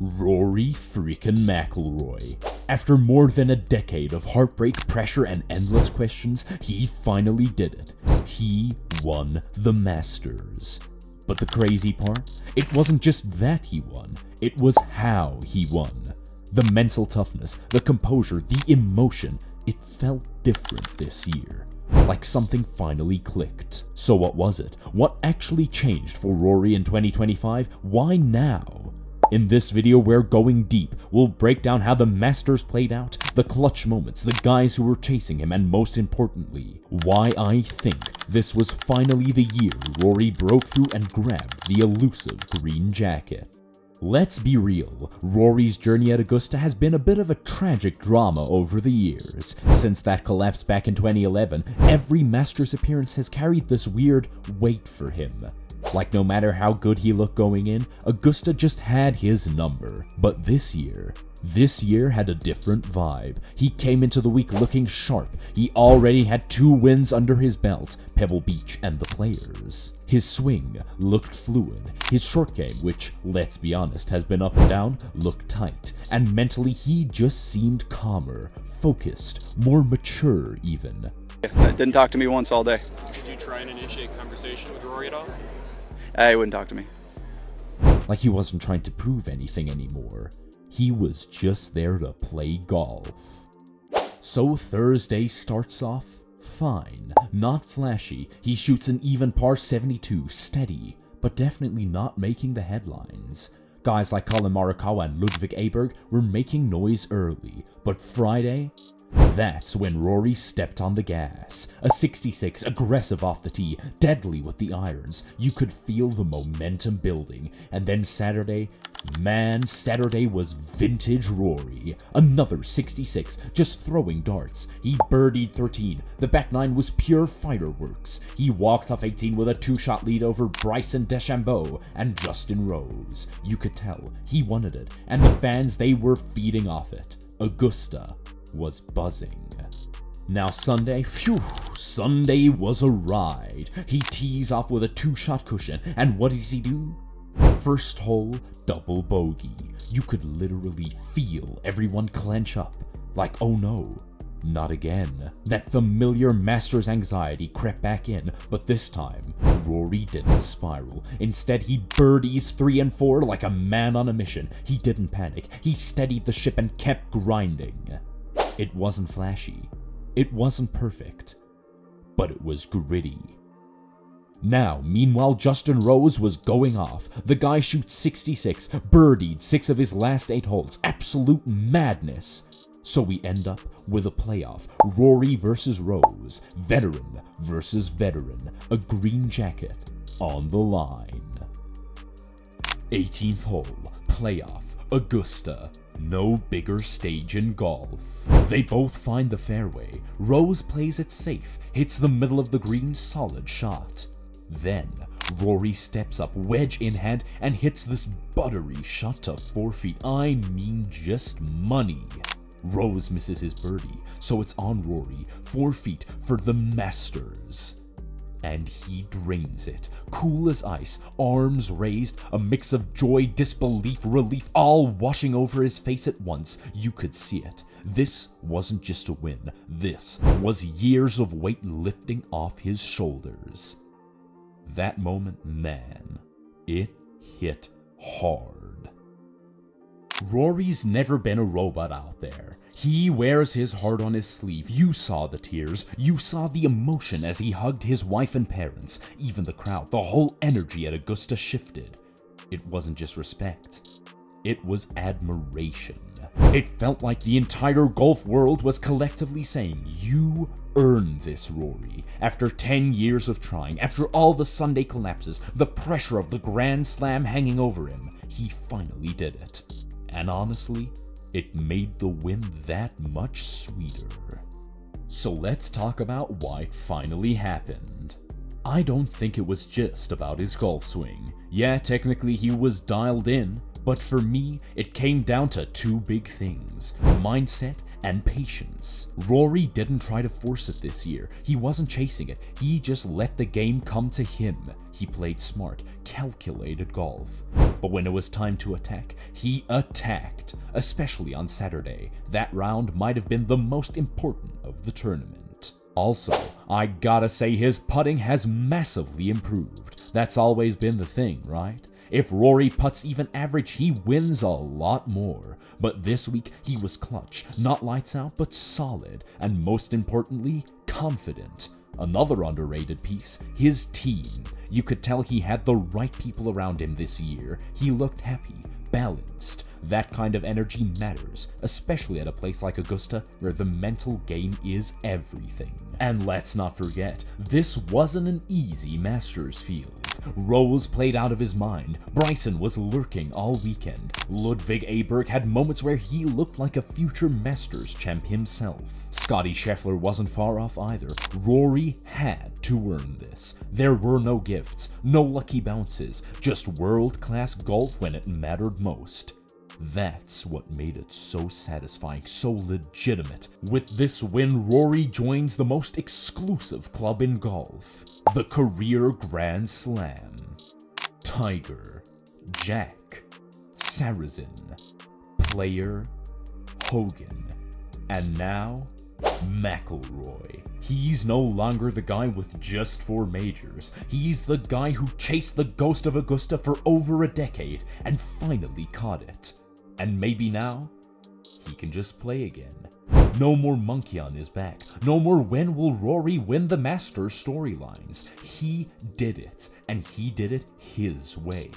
Rory freaking McIlroy. After more than a decade of heartbreak, pressure, and endless questions, he finally did it. He won the Masters. But the crazy part? It wasn't just that he won, it was how he won. The mental toughness, the composure, the emotion, it felt different this year. Like something finally clicked. So what was it? What actually changed for Rory in 2025? Why now? In this video, we're going deep. We'll break down how the Masters played out, the clutch moments, the guys who were chasing him, and most importantly, why I think this was finally the year Rory broke through and grabbed the elusive green jacket. Let's be real, Rory's journey at Augusta has been a bit of a tragic drama over the years. Since that collapse back in 2011, every Masters appearance has carried this weird weight for him. Like no matter how good he looked going in, Augusta just had his number. But this year had a different vibe. He came into the week looking sharp. He already had 2 wins under his belt, Pebble Beach and the Players. His swing looked fluid. His short game, which, let's be honest, has been up and down, looked tight. And mentally, he just seemed calmer, focused, more mature even. Didn't talk to me once all day. Did you try and initiate conversation with Rory at all? He wouldn't talk to me. Like he wasn't trying to prove anything anymore. He was just there to play golf. So Thursday starts off fine. Not flashy. He shoots an even par 72, steady, but definitely not making the headlines. Guys like Colin Morikawa and Ludwig Aberg were making noise early, but Friday? That's when Rory stepped on the gas. A 66, aggressive off the tee, deadly with the irons. You could feel the momentum building. And then Saturday, man, Saturday was vintage Rory. Another 66, just throwing darts. He birdied 13. The back 9 was pure fireworks. He walked off 18 with a 2-shot lead over Bryson DeChambeau and Justin Rose. You could tell he wanted it, and the fans, they were feeding off it. Augusta was buzzing. Now Sunday, Sunday was a ride. He tees off with a 2-shot cushion, and what does he do? First hole, double bogey. You could literally feel everyone clench up, like oh no, not again. That familiar Masters anxiety crept back in, but this time, Rory didn't spiral. Instead, he birdies 3 and 4 like a man on a mission. He didn't panic. He steadied the ship and kept grinding. It wasn't flashy, it wasn't perfect, but it was gritty. Now, meanwhile, Justin Rose was going off. The guy shoots 66, birdied 6 of his last 8 holes. Absolute madness. So we end up with a playoff. Rory versus Rose. Veteran versus veteran. A green jacket on the line. 18th hole, playoff, Augusta. No bigger stage in golf. They both find the fairway. Rose plays it safe, hits the middle of the green, solid shot. Then, Rory steps up, wedge in hand, and hits this buttery shot to 4 feet. I mean, just money. Rose misses his birdie, so it's on Rory, 4 feet for the Masters. And he drains it, cool as ice, arms raised, a mix of joy, disbelief, relief, all washing over his face at once. You could see it. This wasn't just a win. This was years of weight lifting off his shoulders. That moment, man, it hit hard. Rory's never been a robot out there. He wears his heart on his sleeve. You saw the tears. You saw the emotion as he hugged his wife and parents. Even the crowd, the whole energy at Augusta shifted. It wasn't just respect. It was admiration. It felt like the entire golf world was collectively saying, "You earned this, Rory." After 10 years of trying, after all the Sunday collapses, the pressure of the Grand Slam hanging over him, he finally did it. And honestly, it made the win that much sweeter. So let's talk about why it finally happened. I don't think it was just about his golf swing. Yeah, technically he was dialed in, But for me, it came down to two big things: mindset and patience. Rory didn't try to force it this year. He wasn't chasing it. He just let the game come to him. He played smart, calculated golf. But when it was time to attack, he attacked, especially on Saturday. That round might have been the most important of the tournament. Also, I gotta say his putting has massively improved. That's always been the thing, right? If Rory putts even average, he wins a lot more. But this week, he was clutch, not lights out, but solid, and most importantly, confident. Another underrated piece, his team. You could tell he had the right people around him this year. He looked happy, balanced. That kind of energy matters, especially at a place like Augusta where the mental game is everything. And let's not forget, this wasn't an easy Masters field. Rose played out of his mind, Bryson was lurking all weekend, Ludwig Aberg had moments where he looked like a future Masters champ himself. Scottie Scheffler wasn't far off either. Rory had to earn this. There were no gifts, no lucky bounces, just world-class golf when it mattered most. That's what made it so satisfying, so legitimate. With this win, Rory joins the most exclusive club in golf, the Career Grand Slam. Tiger, Jack, Saracen, Player, Hogan, and now McIlroy. He's no longer the guy with just 4 majors. He's the guy who chased the ghost of Augusta for over a decade and finally caught it. And maybe now, he can just play again. No more monkey on his back. No more when will Rory win the Masters storylines. He did it, and he did it his way.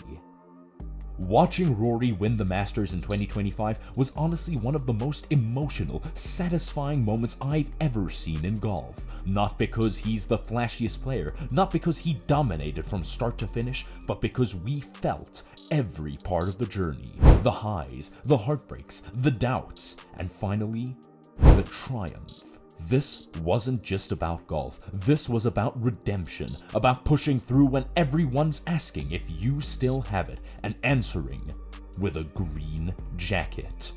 Watching Rory win the Masters in 2025 was honestly one of the most emotional, satisfying moments I've ever seen in golf. Not because he's the flashiest player, not because he dominated from start to finish, but because we felt every part of the journey. The highs, the heartbreaks, the doubts, and finally, the triumph. This wasn't just about golf. This was about redemption, about pushing through when everyone's asking if you still have it, and answering with a green jacket.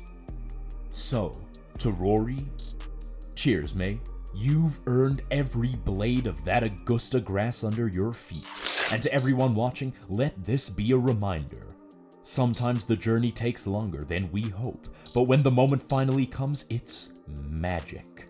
So, to Rory, cheers, mate. You've earned every blade of that Augusta grass under your feet. And to everyone watching, let this be a reminder. Sometimes the journey takes longer than we hope, but when the moment finally comes, it's magic.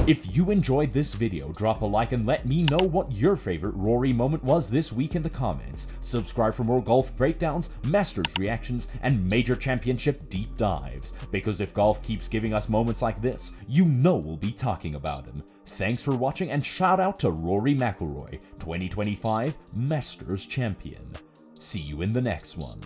If you enjoyed this video, drop a like and let me know what your favorite Rory moment was this week in the comments. Subscribe for more golf breakdowns, Masters reactions, and major championship deep dives. Because if golf keeps giving us moments like this, you know we'll be talking about them. Thanks for watching, and shout out to Rory McIlroy, 2025 Masters champion. See you in the next one.